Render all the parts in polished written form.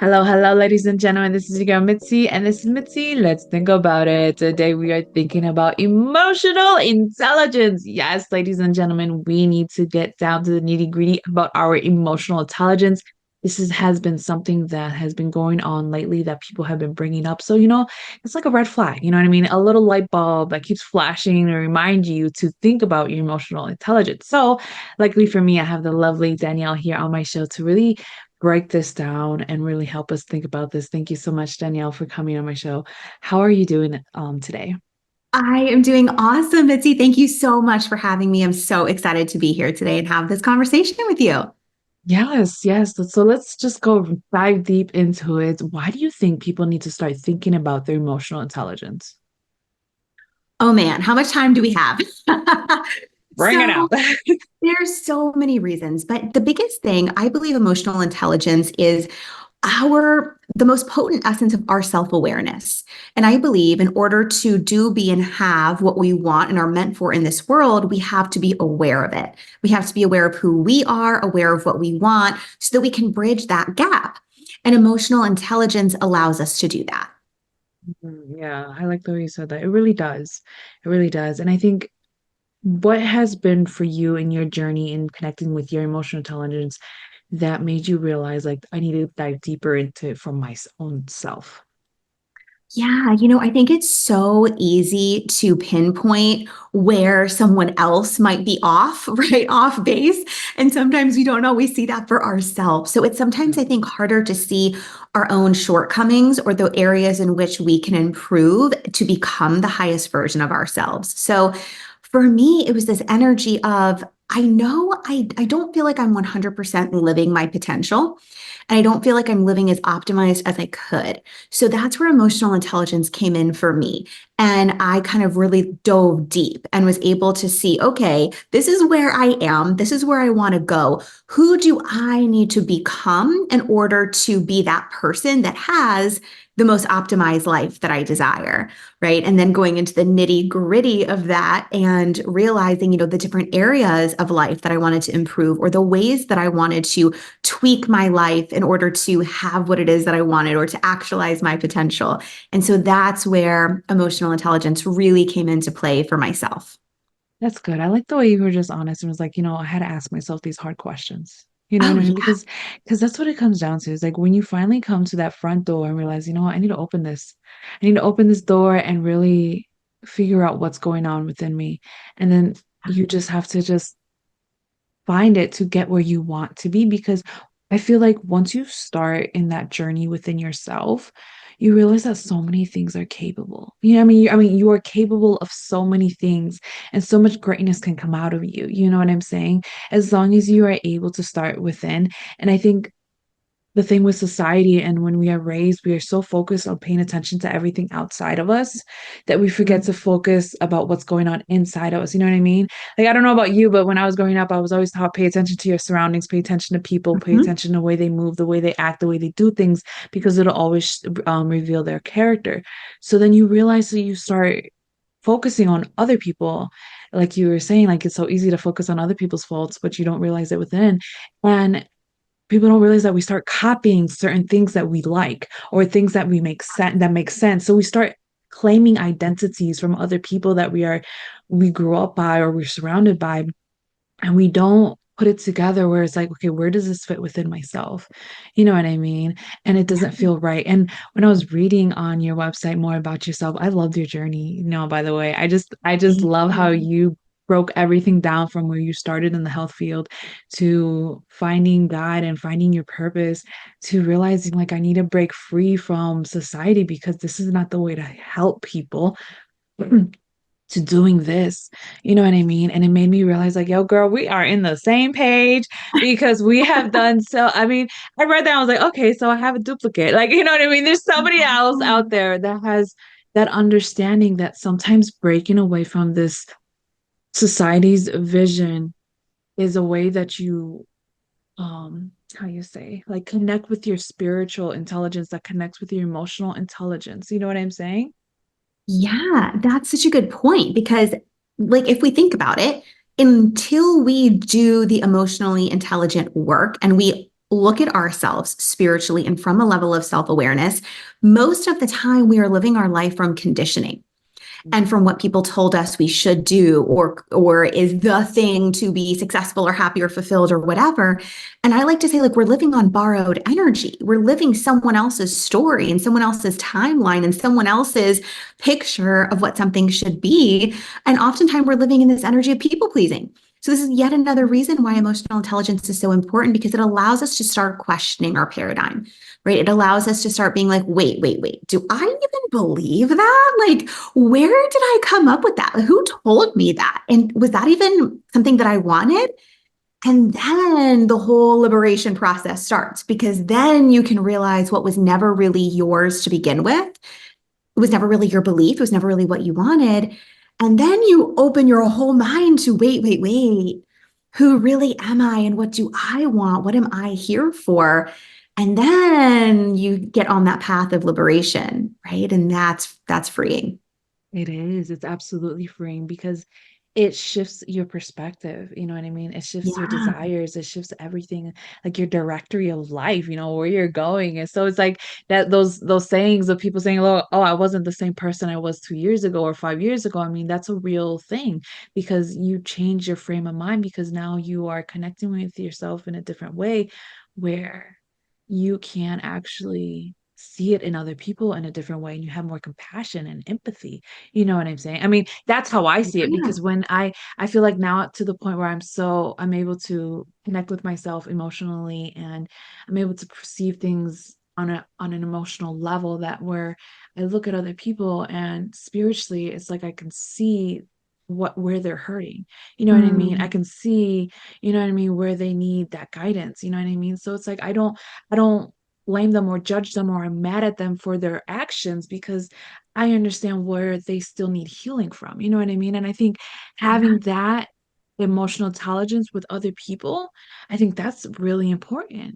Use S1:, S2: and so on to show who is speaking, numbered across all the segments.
S1: Hello, hello, ladies and gentlemen. This is your girl Mitzi, and this is Mitzi. Let's think about it. Today we are thinking about emotional intelligence. Yes, ladies and gentlemen, we need to get down to the nitty-gritty about our emotional intelligence. Has been something that has been going on lately that people have been bringing up. So, it's like a red flag. You know what I mean? A little light bulb that keeps flashing to remind you to think about your emotional intelligence. So, luckily for me, I have the lovely Danielle here on my show to really break this down and really help us think about this. Thank you so much, Danielle, for coming on my show. How are you doing today?
S2: I am doing awesome, Mitzi. Thank you so much for having me. I'm so excited to be here today and have this conversation with you.
S1: Yes, yes. So let's just go dive deep into it. Why do you think people need to start thinking about their emotional intelligence?
S2: Oh man, how much time do we have?
S1: Bring it
S2: So
S1: out.
S2: there's so many reasons, but the biggest thing I believe emotional intelligence is the most potent essence of our self-awareness. And I believe in order to do, be, and have what we want and are meant for in this world, we have to be aware of it. We have to be aware of who we are, aware of what we want, so that we can bridge that gap. And emotional intelligence allows us to do that.
S1: Yeah, I like the way you said that. It really does. It really does. And I think what has been for you in your journey in connecting with your emotional intelligence that made you realize like I need to dive deeper into it for my own self?
S2: Yeah, I think it's so easy to pinpoint where someone else might be off, right? Off base. And sometimes we don't always see that for ourselves. So it's sometimes, I think, harder to see our own shortcomings or the areas in which we can improve to become the highest version of ourselves. So for me, it was this energy of, I know I don't feel like I'm 100% living my potential. And I don't feel like I'm living as optimized as I could. So that's where emotional intelligence came in for me. And I kind of really dove deep and was able to see, okay, this is where I am. This is where I want to go. Who do I need to become in order to be that person that has the most optimized life that I desire? Right. And then going into the nitty gritty of that and realizing, the different areas of life that I wanted to improve or the ways that I wanted to tweak my life in order to have what it is that I wanted or to actualize my potential. And so that's where emotional intelligence really came into play for myself.
S1: That's good. I like the way you were just honest and was like, I had to ask myself these hard questions. You know what
S2: Oh,
S1: I mean?
S2: yeah.
S1: Because that's what it comes down to. Is like when you finally come to that front door and realize, you know what, I need to open this. I need to open this door and really figure out what's going on within me. And then you just have to just find it to get where you want to be because I feel like once you start in that journey within yourself, you realize that so many things are capable. You know what I mean? You are capable of so many things and so much greatness can come out of you. You know what I'm saying? As long as you are able to start within. And I think the thing with society and when we are raised, we are so focused on paying attention to everything outside of us that we forget to focus about what's going on inside of us. You know what I mean? Like, I don't know about you, but when I was growing up, I was always taught pay attention to your surroundings, pay attention to people, pay
S2: Mhm.
S1: attention to the way they move, the way they act, the way they do things, because it'll always reveal their character. So then you realize that you start focusing on other people. Like you were saying, like it's so easy to focus on other people's faults, but you don't realize it within. And people don't realize that we start copying certain things that we like or things that make sense. So we start claiming identities from other people that we grew up by or we're surrounded by, and we don't put it together where it's like, okay, where does this fit within myself? You know what I mean? And it doesn't feel right. And when I was reading on your website more about yourself, I loved your journey. By the way, I just
S2: Thank
S1: love how
S2: you.
S1: you broke everything down from where you started in the health field to finding God and finding your purpose to realizing like I need to break free from society because this is not the way to help people. To doing this. You know what I mean? And it made me realize, like, yo, girl, we are in the same page because we have done so. I mean, I read that, I was like, okay, so I have a duplicate. Like, you know what I mean? There's somebody else out there that has that understanding that sometimes breaking away from this society's vision is a way that you how you say like connect with your spiritual intelligence that connects with your emotional intelligence. You know what I'm saying?
S2: Yeah, that's such a good point because, like, if we think about it, until we do the emotionally intelligent work and we look at ourselves spiritually and from a level of self awareness, most of the time we are living our life from conditioning and from what people told us we should do or is the thing to be successful or happy or fulfilled or whatever. And I like to say, like, we're living on borrowed energy. We're living someone else's story and someone else's timeline and someone else's picture of what something should be. And oftentimes we're living in this energy of people pleasing. So this is yet another reason why emotional intelligence is so important, because it allows us to start questioning our paradigm, right? It allows us to start being like, wait, do I even believe that? Like, where did I come up with that? Who told me that? And was that even something that I wanted? And then the whole liberation process starts, because then you can realize what was never really yours to begin with. It was never really your belief. It was never really what you wanted. And then you open your whole mind to wait. Who really am I? And what do I want? What am I here for? And then you get on that path of liberation, right? And that's freeing.
S1: It is. It's absolutely freeing because it shifts your perspective. You know what I mean? It shifts your
S2: Yeah.
S1: desires. It shifts everything, like your directory of life, where you're going. And so it's like that those sayings of people saying, oh, I wasn't the same person I was 2 years ago or 5 years ago. I mean, that's a real thing because you change your frame of mind because now you are connecting with yourself in a different way where you can actually see it in other people in a different way and you have more compassion and empathy. You know what I'm saying? I mean, that's how I see it
S2: Yeah.
S1: because when I feel like now to the point where I'm able to connect with myself emotionally and I'm able to perceive things on an emotional level that where I look at other people and spiritually it's like I can see where they're hurting. You know what I mean? I
S2: Mm,
S1: can see, you know what I mean, where they need that guidance. You know what I mean? So it's like I don't blame them or judge them or I'm mad at them for their actions because I understand where they still need healing from. You know what I mean? And I think
S2: yeah.
S1: having that emotional intelligence with other people, I think that's really important.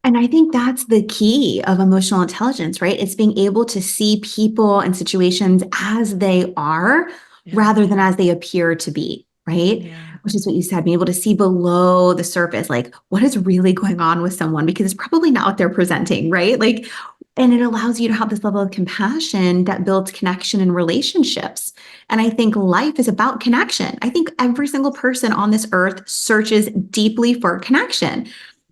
S2: And I think that's the key of emotional intelligence, right? It's being able to see people and situations as they are
S1: Yeah.
S2: rather than as they appear to be, right?
S1: Yeah.
S2: Which is what you said, being able to see below the surface, like what is really going on with someone, because it's probably not what they're presenting, right? Like, and it allows you to have this level of compassion that builds connection and relationships. And I think life is about connection. I think every single person on this earth searches deeply for connection.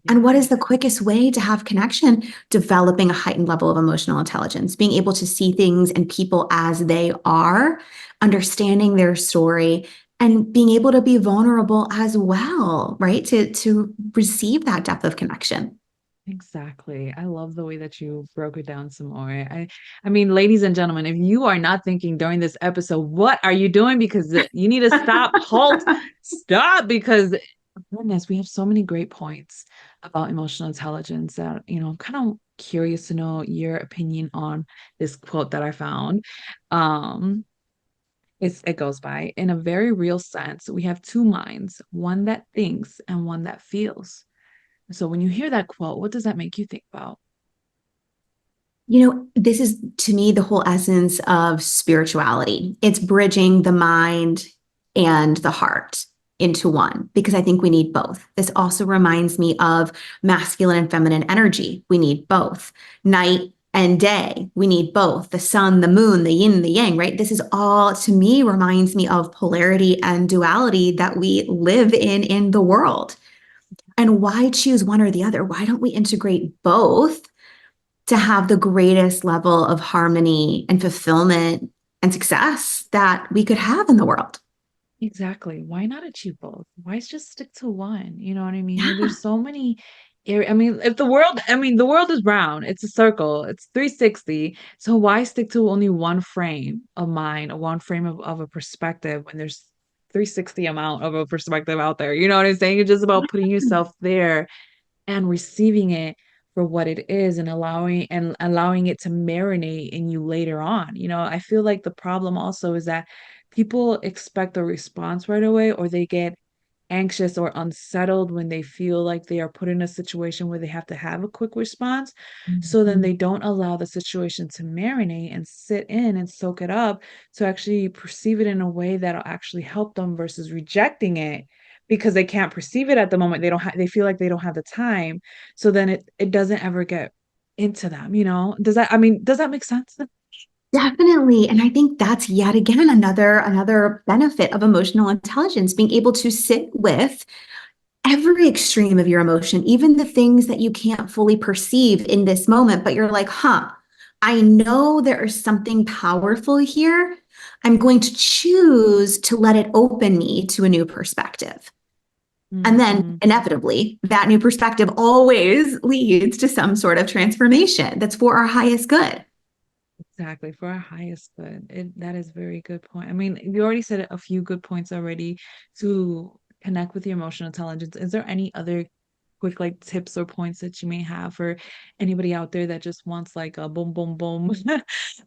S2: And what is the
S1: Yes.
S2: quickest way to have connection? Developing a heightened level of emotional intelligence, being able to see things and people as they are, understanding their story, and being able to be vulnerable as well, right? To receive that depth of connection.
S1: Exactly. I love the way that you broke it down some more. I mean, ladies and gentlemen, if you are not thinking during this episode, what are you doing? Because you need to stop, halt, stop, because goodness, we have so many great points about emotional intelligence that, I'm kind of curious to know your opinion on this quote that I found. Um, it goes by, in a very real sense, we have two minds, one that thinks and one that feels. So when you hear that quote, what does that make you think about?
S2: This is to me the whole essence of spirituality. It's bridging the mind and the heart into one, because I think we need both. This also reminds me of masculine and feminine energy. We need both. Night and day, we need both. The sun, the moon, the yin, the yang, right? This is all, to me, reminds me of polarity and duality that we live in the world. And why choose one or the other? Why don't we integrate both to have the greatest level of harmony and fulfillment and success that we could have in the world?
S1: Exactly. Why not achieve both? Why just stick to one? You know what I mean?
S2: Yeah.
S1: There's so many I mean, if the world, I mean, the world is round. It's a circle. It's 360. So why stick to only one frame of mind, or one frame of a perspective when there's 360 amount of a perspective out there? You know what I'm saying? It's just about putting yourself there and receiving it for what it is and allowing it to marinate in you later on. I feel like the problem also is that people expect a response right away or they get anxious or unsettled when they feel like they are put in a situation where they have to have a quick response. So then
S2: Mhm.
S1: they don't allow the situation to marinate and sit in and soak it up to actually perceive it in a way that'll actually help them versus rejecting it because they can't perceive it at the moment. They feel like they don't have the time. So then it doesn't ever get into them, you know? Does that make sense?
S2: Definitely. And I think that's yet again another benefit of emotional intelligence, being able to sit with every extreme of your emotion, even the things that you can't fully perceive in this moment, but you're like, huh, I know there is something powerful here. I'm going to choose to let it open me to a new perspective. And then
S1: Hmm.
S2: inevitably, that new perspective always leads to some sort of transformation that's for our highest good.
S1: Exactly, for our highest good. That is a very good point. I mean, you already said a few good points already to connect with your emotional intelligence. Is there any other quick like tips or points that you may have for anybody out there that just wants like a boom, boom, boom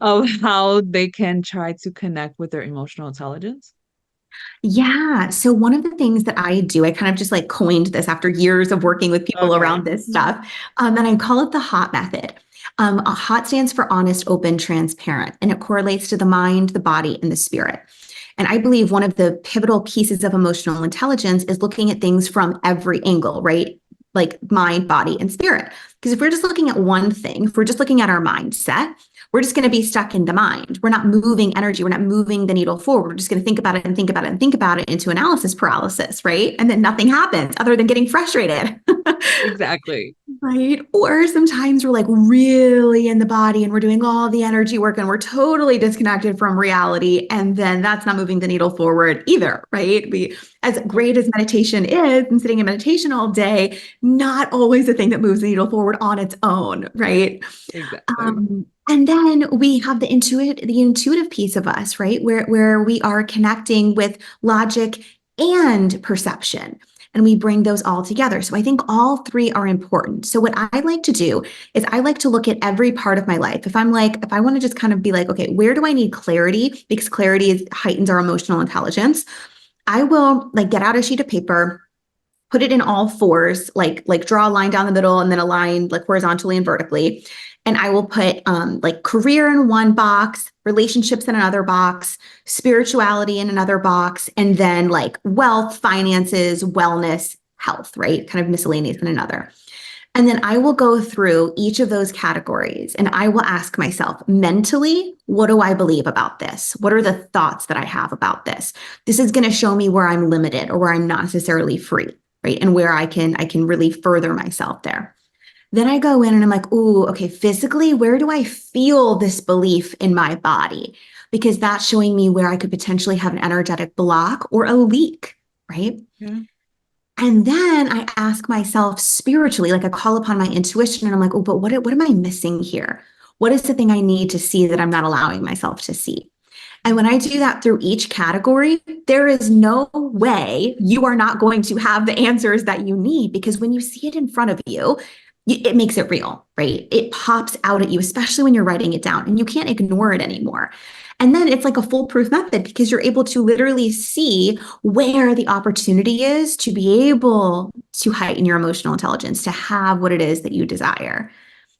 S1: of how they can try to connect with their emotional intelligence?
S2: Yeah. So one of the things that I do, I kind of just like coined this after years of working with people
S1: Okay.
S2: around this stuff, and I call it the HOT method. A HOT stands for honest, open, transparent, and it correlates to the mind, the body, and the spirit. And I believe one of the pivotal pieces of emotional intelligence is looking at things from every angle, right? Like mind, body, and spirit. Because if we're just looking at one thing, if we're just looking at our mindset, we're just going to be stuck in the mind. We're not moving energy. We're not moving the needle forward. We're just going to think about it and think about it and think about it into analysis paralysis, right? And then nothing happens other than getting frustrated.
S1: Exactly.
S2: Right. Or sometimes we're like really in the body and we're doing all the energy work and we're totally disconnected from reality. And then that's not moving the needle forward either. Right. As
S1: Yep.
S2: great as meditation is and sitting in meditation all day, not always the thing that moves the needle forward on its own. Right.
S1: Exactly.
S2: And then we have the intuitive piece of us, right? Where we are connecting with logic and perception. And we bring those all together. So I think all three are important. So what I like to do is I like to look at every part of my life. If I want to just kind of be like, okay, where do I need clarity? Because heightens our emotional intelligence. I will like get out a sheet of paper, put it in all fours, like draw a line down the middle and then a line like horizontally and vertically. And I will put like career in one box, relationships in another box, spirituality in another box, and then like wealth, finances, wellness, health, right? Kind of miscellaneous in another. And then I will go through each of those categories and I will ask myself mentally, what do I believe about this? What are the thoughts that I have about this? This is going to show me where I'm limited or where I'm not necessarily free, right? And where I can really further myself there. Then I go in and I'm like, ooh, okay, physically, where do I feel this belief in my body? Because that's showing me where I could potentially have an energetic block or a leak, right?
S1: Yeah.
S2: And then I ask myself spiritually, like I call upon my intuition and I'm like, oh, but what am I missing here? What is the thing I need to see that I'm not allowing myself to see? And when I do that through each category, there is no way you are not going to have the answers that you need because when you see it in front of you, it makes it real, right? It pops out at you, especially when you're writing it down and you can't ignore it anymore. And then it's like a foolproof method because you're able to literally see where the opportunity is to be able to heighten your emotional intelligence, to have what it is that you desire.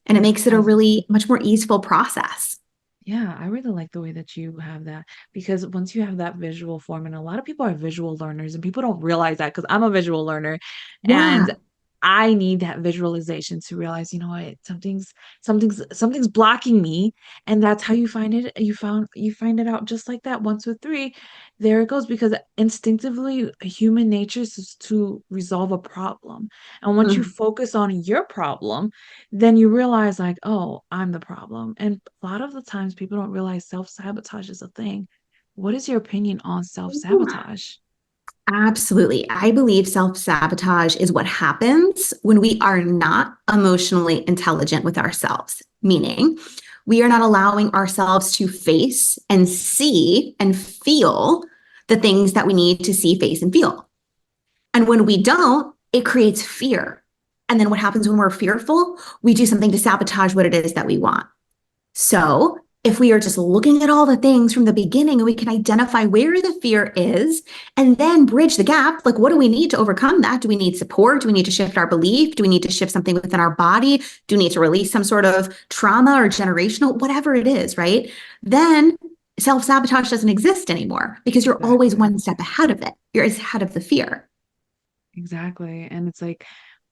S2: And it makes it a
S1: That's
S2: really much more easeful process.
S1: Yeah, I really like the way that you have that because once you have that visual form, and a lot of people are visual learners, and people don't realize that because I'm a visual learner,
S2: Yeah.
S1: and I need that visualization to realize, you know what, something's blocking me, and that's how you find it. You find it out just like that. Once with three, there it goes. Because instinctively, human nature is to resolve a problem, and once you
S2: Mm.
S1: focus on your problem then you realize like, oh, I'm the problem. And a lot of the times people don't realize self-sabotage is a thing. What is your opinion on self-sabotage?
S2: Absolutely. I believe self sabotage is what happens when we are not emotionally intelligent with ourselves, meaning we are not allowing ourselves to face and see and feel the things that we need to see, face, and feel. And when we don't, it creates fear. And then what happens when we're fearful? We do something to sabotage what it is that we want. So, if we are just looking at all the things from the beginning and we can identify where the fear is and then bridge the gap, like what do we need to overcome that? Do we need support? Do we need to shift our belief? Do we need to shift something within our body? Do we need to release some sort of trauma or generational, whatever it is, right? Then self sabotage doesn't exist anymore because you're always
S1: Exactly.
S2: one step ahead of it. You're ahead of the fear.
S1: Exactly. And it's like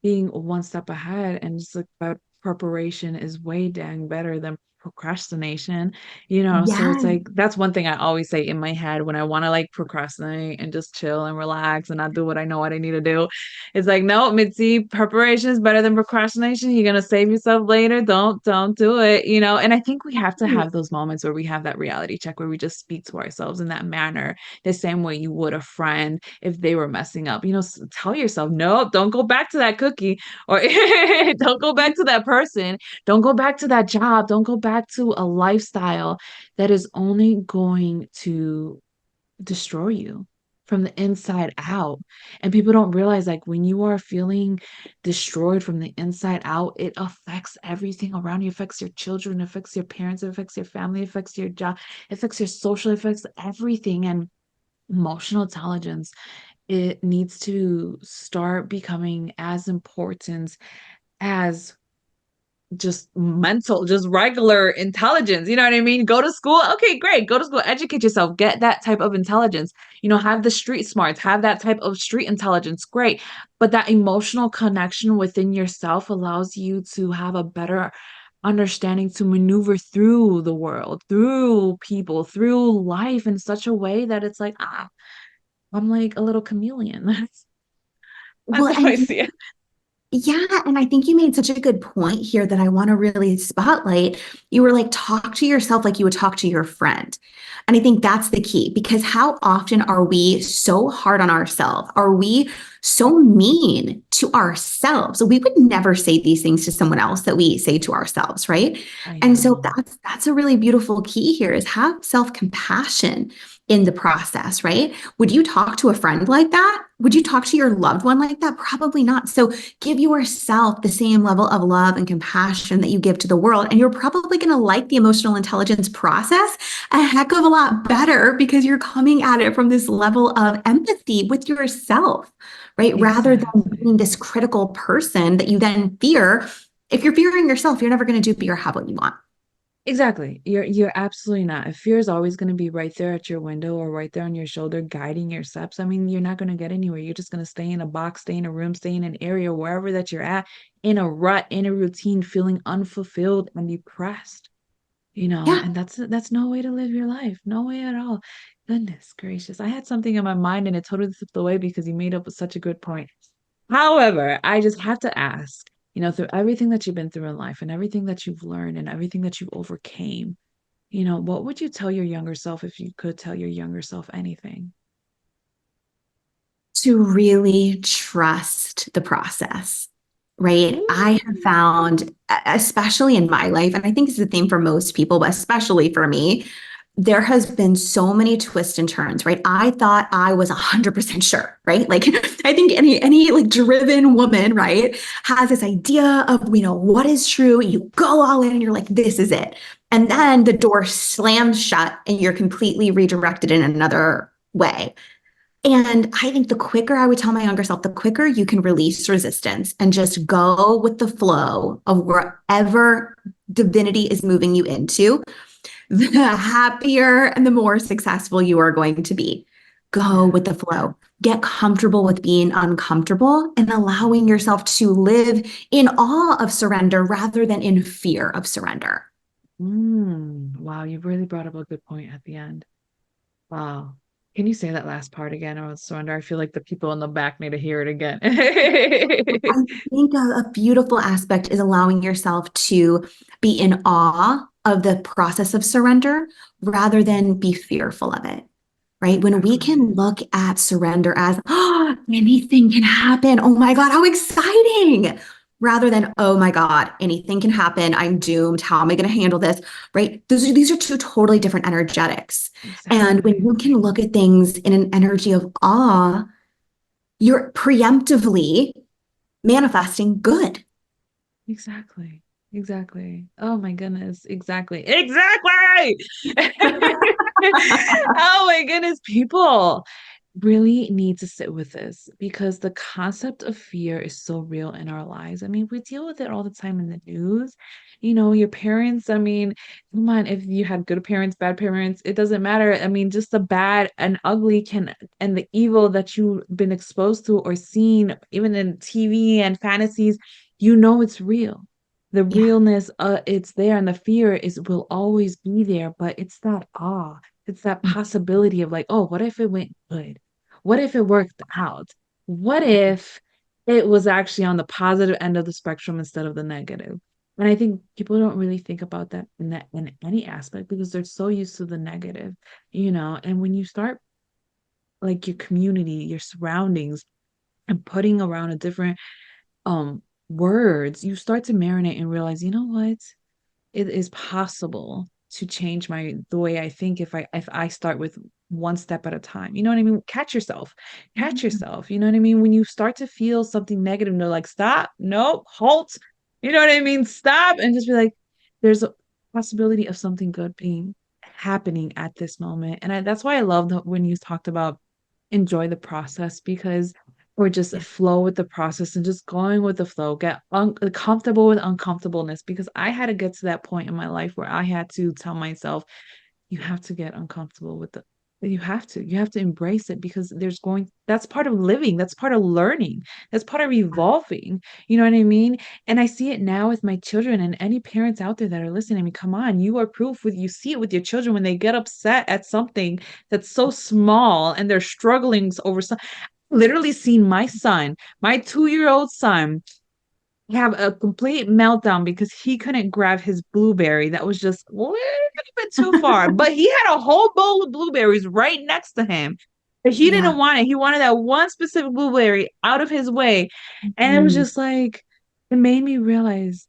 S1: being one step ahead and just like that preparation is way dang better than procrastination, you know? So it's
S2: Yes.
S1: like that's one thing I always say in my head when I want to like procrastinate and just chill and relax and not do what I know what I need to do. It's like, no, Mitzi, preparation is better than procrastination. You're gonna save yourself later. Don't do it, you know? And I think we have to have those moments where we have that reality check where we just speak to ourselves in that manner, the same way you would a friend if they were messing up. You know, tell yourself, no, don't go back to that cookie or don't go back to that person. Don't go back to that job. Don't go back to a lifestyle that is only going to destroy you from the inside out. And people don't realize like when you are feeling destroyed from the inside out, it affects everything around you. It affects your children, it affects your parents, it affects your family, it affects your job, it affects your social, it affects everything. And emotional intelligence, it needs to start becoming as important as just mental, just regular intelligence. You know what I mean? Go to school. Okay, great. Go to school, educate yourself, get that type of intelligence. You know, have the street smarts, have that type of street intelligence. Great. But that emotional connection within yourself allows you to have a better understanding to maneuver through the world, through people, through life in such a way that it's like, I'm like a little chameleon. That's
S2: Well,
S1: how I
S2: and
S1: see it.
S2: yeah, and I think you made such a good point here that I want to really spotlight. You were like, talk to yourself like you would talk to your friend. And I think that's the key because how often are we so hard on ourselves? Are we so mean to ourselves? We would never say these things to someone else that we say to ourselves, right?
S1: I
S2: And so
S1: know.
S2: that's a really beautiful key here is have self-compassion in the process, right? Would you talk to a friend like that? Would you talk to your loved one like that? Probably not. So give yourself the same level of love and compassion that you give to the world. And you're probably going to like the emotional intelligence process a heck of a lot better because you're coming at it from this level of empathy with yourself, right? Rather than being
S1: Exactly.
S2: this critical person that you then fear. If you're fearing yourself, you're never going to do or have what you want.
S1: Exactly. You're absolutely not. If fear is always going to be right there at your window or right there on your shoulder, guiding your steps, I mean, you're not going to get anywhere. You're just going to stay in a box, stay in a room, stay in an area, wherever that you're at, in a rut, in a routine, feeling unfulfilled and depressed. You know,
S2: Yeah.
S1: and that's no way to live your life. No way at all. Goodness gracious. I had something in my mind and it totally slipped away because you made up such a good point. However, I just have to ask, you know, through everything that you've been through in life and everything that you've learned and everything that you've overcame, you know, what would you tell your younger self if you could tell your younger self anything?
S2: To really trust the process, right? I have
S1: Mm.
S2: found, especially in my life, and I think it's the theme for most people, but especially for me, there has been so many twists and turns, right? I thought I was 100% sure, right? Like I think any like driven woman, right, has this idea of, what is true. You go all in and you're like, this is it. And then the door slams shut and you're completely redirected in another way. And I think the quicker I would tell my younger self, the quicker you can release resistance and just go with the flow of wherever divinity is moving you into, the happier and the more successful you are going to be. Go
S1: Yeah.
S2: with the flow. Get comfortable with being uncomfortable and allowing yourself to live in awe of surrender rather than in fear of surrender.
S1: Wow, you really brought up a good point at the end. Wow. Can you say that last part again about surrender? I feel like the people in the back need to hear it again.
S2: I think a beautiful aspect is allowing yourself to be in awe of the process of surrender rather than be fearful of it, right? When we
S1: Exactly.
S2: can look at surrender as, oh, anything can happen. Oh my God, how exciting. Rather than, oh my God, anything can happen. I'm doomed. How am I going to handle this? Right? These are two totally different energetics. And when
S1: Exactly.
S2: you can look at things in an energy of awe, you're preemptively manifesting good.
S1: Exactly. Exactly. Oh my goodness. Exactly. Exactly. Oh my goodness, people. really need to sit with this because the concept of fear is so real in our lives. I mean, we deal with it all the time in the news. You know, your parents, I mean, come on, if you had good parents, bad parents, it doesn't matter. I mean, just the bad and ugly can, and the evil that you've been exposed to or seen, even in TV and fantasies, you know it's real. The
S2: Yeah.
S1: realness, it's there, and the fear is will always be there, but it's that awe. It's that possibility of like, oh, what if it went good? What if it worked out? What if it was actually on the positive end of the spectrum instead of the negative? And I think people don't really think about that in any aspect because they're so used to the negative, you know. And when you start like your community, your surroundings, and putting around a different words, you start to marinate and realize, you know what? It is possible to change the way I think if I start with one step at a time. You know what I mean? Catch yourself. Catch
S2: Mhm.
S1: yourself. You know what I mean? When you start to feel something negative, they're like, stop, nope, halt. You know what I mean? Stop and just be like, there's a possibility of something good being happening at this moment. And that's why I love when you talked about enjoy the process because or just
S2: Yeah.
S1: flow with the process and just going with the flow, get comfortable with uncomfortableness because I had to get to that point in my life where I had to tell myself, you have to get uncomfortable with the you have to embrace it because that's part of living, that's part of learning, that's part of evolving. You know what I mean? And I see it now with my children and any parents out there that are listening. I mean, come on, you are proof with you see it with your children when they get upset at something that's so small and they're struggling over something. Literally seen my son, my 2-year old son, have a complete meltdown because he couldn't grab his blueberry that was just a little bit too far. But he had a whole bowl of blueberries right next to him. But he didn't
S2: Yeah.
S1: want it. He wanted that one specific blueberry out of his way. And it was
S2: Mhm.
S1: just like, it made me realize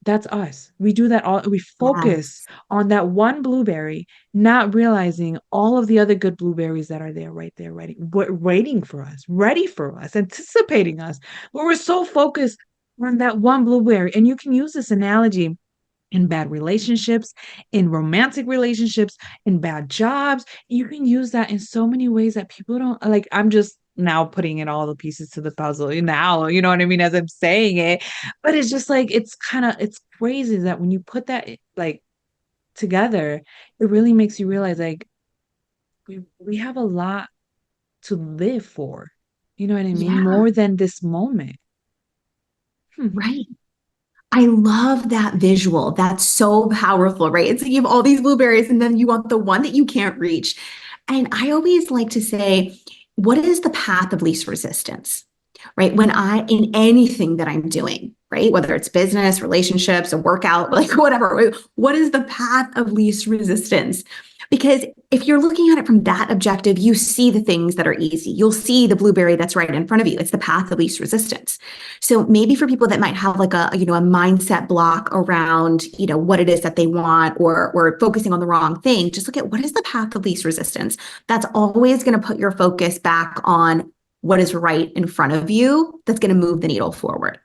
S1: that's us. We do that all, we focus
S2: Yes.
S1: on that one blueberry, not realizing all of the other good blueberries that are there, waiting for us, ready for us, anticipating us. But we're so focused on that one blueberry. And you can use this analogy in bad relationships, in romantic relationships, in bad jobs. You can use that in so many ways that people don't like. I'm just now putting in all the pieces to the puzzle now, you know what I mean, as I'm saying it. But it's just like it's crazy that when you put that like together, it really makes you realize like we have a lot to live for. You know what I mean?
S2: Yeah.
S1: More than this moment. Hmm.
S2: Right. I love that visual. That's so powerful, right? It's like you have all these blueberries and then you want the one that you can't reach. And I always like to say, what is the path of least resistance? Right? When in anything that I'm doing, right? Whether it's business, relationships, a workout, like whatever, right? What is the path of least resistance? Because if you're looking at it from that objective, you see the things that are easy. You'll see the blueberry that's right in front of you. It's the path of least resistance. So maybe for people that might have like a mindset block around, what it is that they want or focusing on the wrong thing, just look at what is the path of least resistance. That's always going to put your focus back on what is right in front of you that's going to move the needle forward.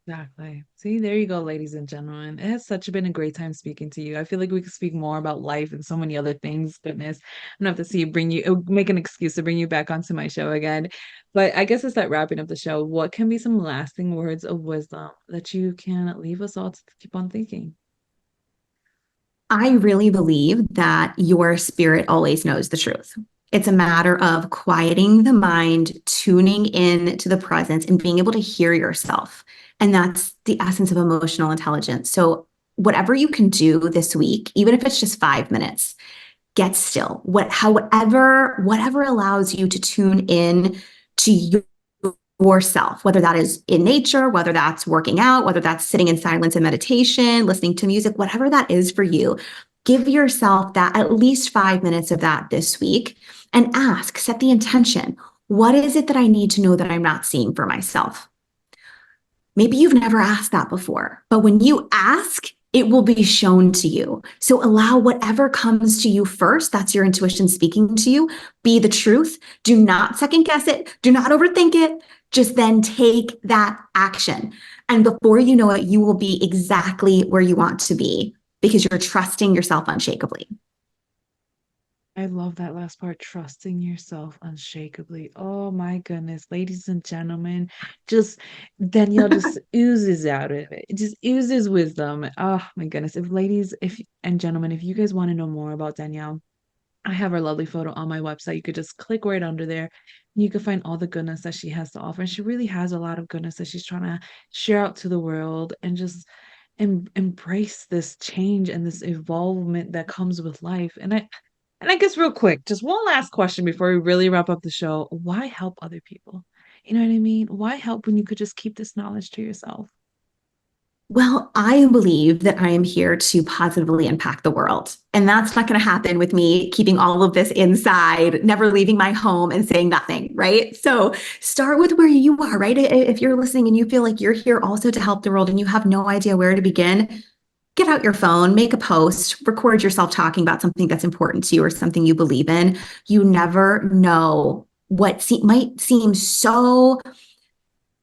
S1: Exactly. See, there you go, ladies and gentlemen. It has such been a great time speaking to you. I feel like we could speak more about life and so many other things. Goodness, I'm gonna have to see bring you make an excuse to bring you back onto my show again. But I guess it's that wrapping up the show. What can be some lasting words of wisdom that you can leave us all to keep on thinking?
S2: I really believe that your spirit always knows the truth. It's a matter of quieting the mind, tuning in to the presence, and being able to hear yourself. And that's the essence of emotional intelligence. So, whatever you can do this week, even if it's just 5 minutes, get still. Whatever allows you to tune in to yourself, whether that is in nature, whether that's working out, whether that's sitting in silence and meditation, listening to music, whatever that is for you, give yourself that at least 5 minutes of that this week and set the intention. What is it that I need to know that I'm not seeing for myself? Maybe you've never asked that before, but when you ask, it will be shown to you. So allow whatever comes to you first. That's your intuition speaking to you. Be the truth. Do not second guess it. Do not overthink it. Just then take that action. And before you know it, you will be exactly where you want to be because you're trusting yourself unshakably.
S1: I love that last part, trusting yourself unshakably. Oh my goodness, ladies and gentlemen, just Danielle just oozes out of it. It just oozes wisdom. Oh my goodness. If ladies, if and gentlemen, if you guys want to know more about Danielle, I have her lovely photo on my website. You could just click right under there. And you can find all the goodness that she has to offer. And she really has a lot of goodness that she's trying to share out to the world and just embrace this change and this evolvement that comes with life. And I guess real quick, just one last question before we really wrap up the show. Why help other people? You know what I mean? Why help when you could just keep this knowledge to yourself?
S2: Well, I believe that I am here to positively impact the world. And that's not going to happen with me keeping all of this inside, never leaving my home and saying nothing, right? So start with where you are, right? If you're listening and you feel like you're here also to help the world and you have no idea where to begin, get out your phone, make a post, record yourself talking about something that's important to you or something you believe in. You never know what might seem so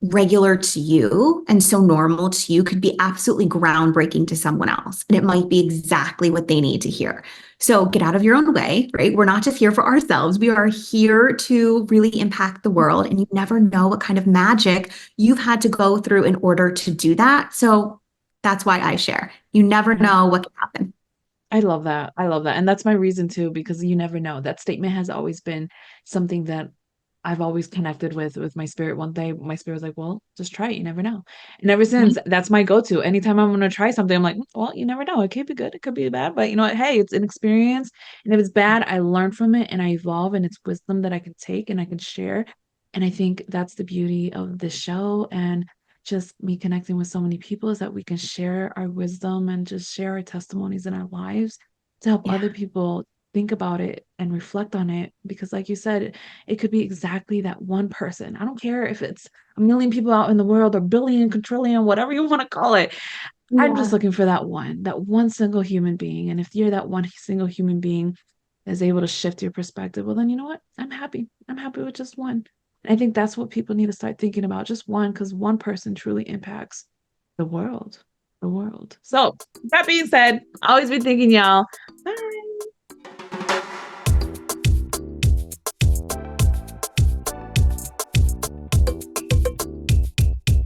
S2: regular to you and so normal to you could be absolutely groundbreaking to someone else. And it might be exactly what they need to hear. So get out of your own way, right? We're not just here for ourselves. We are here to really impact the world. And you never know what kind of magic you've had to go through in order to do that. So that's why I share. You never know what can happen.
S1: I love that. I love that. And that's my reason too, because you never know. That statement has always been something that I've always connected with my spirit. One day my spirit was like, well, just try it. You never know. And ever since, that's my go-to. Anytime I'm gonna try something, I'm like, well, you never know. It could be good, it could be bad, but you know what? Hey, it's an experience. And if it's bad, I learn from it and I evolve, and it's wisdom that I can take and I can share. And I think that's the beauty of this show and just me connecting with so many people is that we can share our wisdom and just share our testimonies in our lives to help
S2: Yeah.
S1: other people think about it and reflect on it. Because, like you said, it could be exactly that one person. I don't care if it's a million people out in the world or billion, quadrillion, whatever you want to call it. I'm just
S2: Yeah.
S1: looking for that one single human being. And if you're that one single human being is able to shift your perspective, well, then you know what? I'm happy. I'm happy with just one. And I think that's what people need to start thinking about, just one, because one person truly impacts the world. The world. So that being said, always be thinking, y'all.